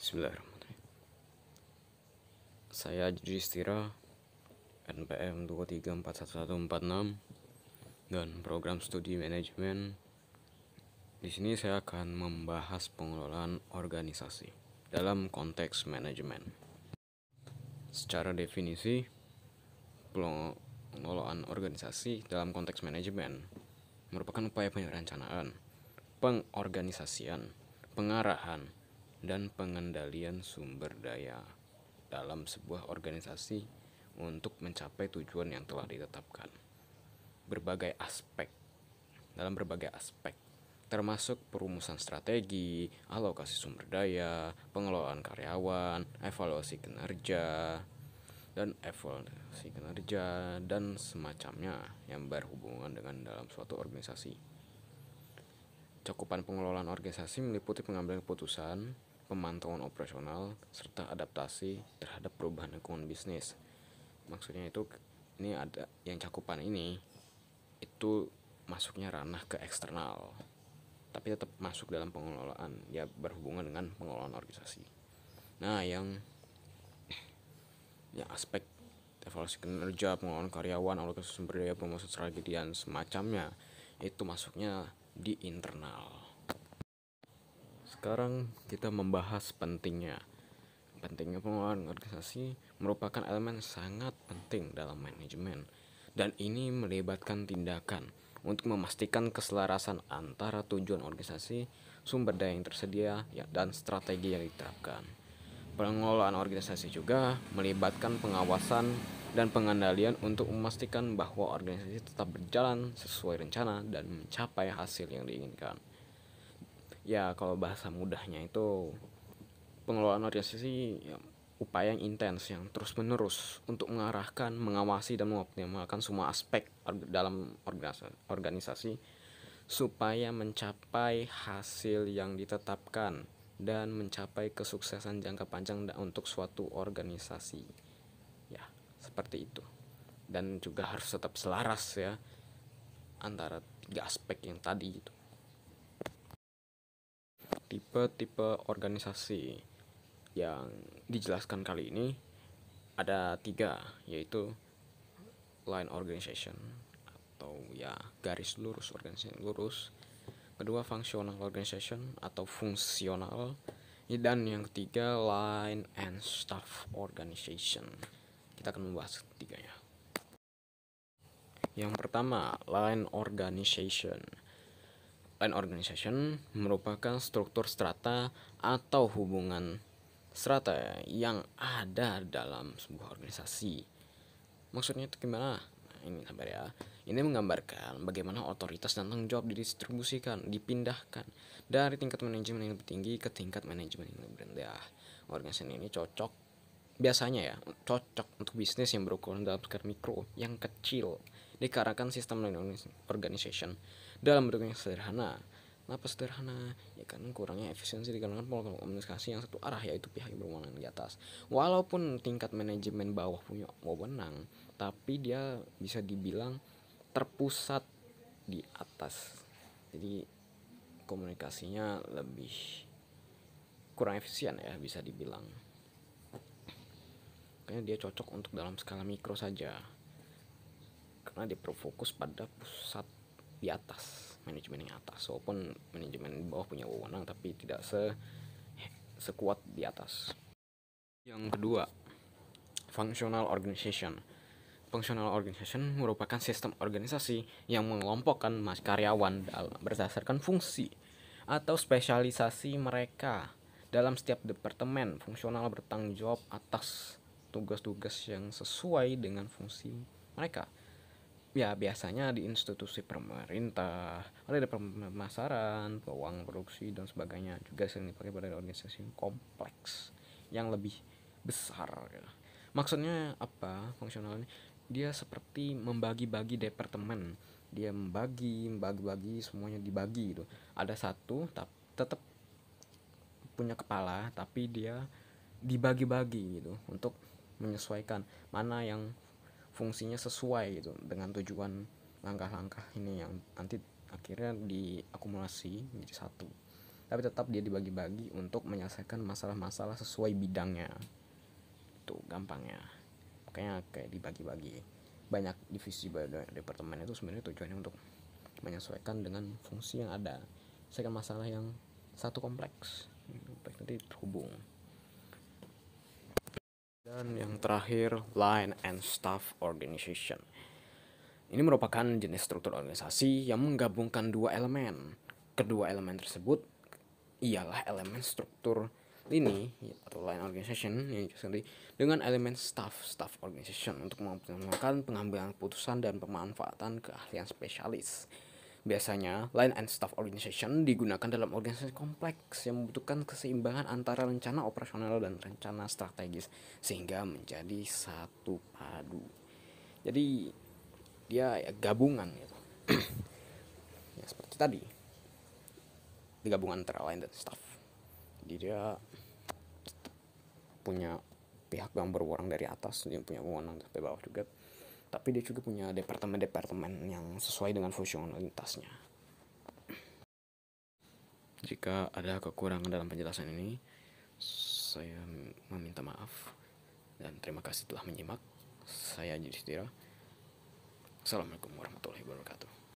Bismillahirrahmanirrahim. Saya Yudhistira, NPM 2341146 dan program studi manajemen. Di sini saya akan membahas pengelolaan organisasi dalam konteks manajemen. Secara definisi, pengelolaan organisasi dalam konteks manajemen merupakan upaya perencanaan, pengorganisasian, pengarahan, dan pengendalian sumber daya dalam sebuah organisasi untuk mencapai tujuan yang telah ditetapkan. Dalam berbagai aspek, termasuk perumusan strategi, alokasi sumber daya, pengelolaan karyawan, evaluasi kinerja, dan semacamnya yang berhubungan dengan dalam suatu organisasi. Cakupan pengelolaan organisasi meliputi pengambilan keputusan, pemantauan operasional, serta adaptasi terhadap perubahan lingkungan bisnis. Maksudnya ini ada yang cakupan ini itu masuknya ranah ke eksternal, tapi tetap masuk dalam pengelolaan, ya berhubungan dengan pengelolaan organisasi. Nah, yang aspek evaluasi kinerja, pengelolaan karyawan, alokasi sumber daya, promosi strategi dan semacamnya itu masuknya di internal. Sekarang kita membahas pentingnya pengelolaan organisasi merupakan elemen sangat penting dalam manajemen, dan ini melibatkan tindakan untuk memastikan keselarasan antara tujuan organisasi, sumber daya yang tersedia, dan strategi yang diterapkan. Pengelolaan organisasi juga melibatkan pengawasan dan pengendalian untuk memastikan bahwa organisasi tetap berjalan sesuai rencana dan mencapai hasil yang diinginkan. Ya, kalau bahasa mudahnya itu pengelolaan organisasi ya, upaya yang intens yang terus menerus untuk mengarahkan, mengawasi, dan mengoptimalkan semua aspek dalam organisasi supaya mencapai hasil yang ditetapkan dan mencapai kesuksesan jangka panjang untuk suatu organisasi. Ya, seperti itu. Dan juga harus tetap selaras ya antara tiga aspek yang tadi itu. Tipe-tipe organisasi yang dijelaskan kali ini ada 3, yaitu line organization atau ya garis lurus, organisasi lurus. Kedua, functional organization atau fungsional. Dan yang ketiga, line and staff organization. Kita akan membahas ketiganya. Yang pertama, line organization. Line organization merupakan struktur strata atau hubungan strata yang ada dalam sebuah organisasi. Maksudnya itu gimana? Nah, ini sabar ya. Ini menggambarkan bagaimana otoritas dan tanggung jawab didistribusikan, dipindahkan dari tingkat manajemen yang lebih tinggi ke tingkat manajemen yang lebih rendah. Organisasi ini biasanya cocok untuk bisnis yang berukuran dalam skala mikro yang kecil, dikarenakan sistem organization dalam bentuk yang sederhana. Kenapa sederhana? Ya kan kurangnya efisiensi dikarenakan pola komunikasi yang satu arah, yaitu pihak yang berwenang di atas. Walaupun tingkat manajemen bawah punya wewenang, tapi dia bisa dibilang terpusat di atas. Jadi komunikasinya lebih kurang efisien ya, bisa dibilang. Kayaknya dia cocok untuk dalam skala mikro saja, karena dia berfokus pada pusat di atas, manajemen yang atas. Walaupun manajemen di bawah punya wewenang, tapi tidak sekuat di atas. Yang kedua, functional organization. Functional organization merupakan sistem organisasi yang mengelompokkan karyawan berdasarkan fungsi atau spesialisasi mereka. Dalam setiap departemen, fungsional bertanggung jawab atas tugas-tugas yang sesuai dengan fungsi mereka. Ya, biasanya di institusi pemerintah, ada departemen pemasaran, keuangan produksi, dan sebagainya. Juga sering dipakai pada organisasi kompleks yang lebih besar ya. Maksudnya apa fungsionalnya? Dia seperti membagi-bagi departemen. Dia membagi semuanya dibagi gitu. Ada satu tetap punya kepala, tapi dia dibagi-bagi gitu untuk menyesuaikan mana yang fungsinya sesuai gitu dengan tujuan langkah-langkah ini yang nanti akhirnya diakumulasi menjadi satu. tapi tetap dia dibagi-bagi untuk menyelesaikan masalah-masalah sesuai bidangnya. Itu gampangnya, makanya kayak dibagi-bagi banyak divisi departemen. Itu sebenarnya tujuannya untuk menyesuaikan dengan fungsi yang ada, selesaikan masalah yang satu kompleks nanti terhubung. Dan yang terakhir, line and staff organization. Ini merupakan jenis struktur organisasi yang menggabungkan dua elemen. Kedua elemen tersebut ialah elemen struktur ini atau line organization yang sendiri dengan elemen staff organization untuk mengoptimalkan pengambilan keputusan dan pemanfaatan keahlian spesialis. Biasanya, line and staff organization digunakan dalam organisasi kompleks yang membutuhkan keseimbangan antara rencana operasional dan rencana strategis sehingga menjadi satu padu. Jadi dia ya gabungan gitu. Ya seperti tadi, gabungan antara line dan staff. Jadi dia punya pihak yang berwenang dari atas, dia punya wewenang sampai bawah juga, tapi dia juga punya departemen-departemen yang sesuai dengan fungsionalitasnya. Jika ada kekurangan dalam penjelasan ini, saya meminta maaf dan terima kasih telah menyimak. Saya Yudhistira. Assalamualaikum warahmatullahi wabarakatuh.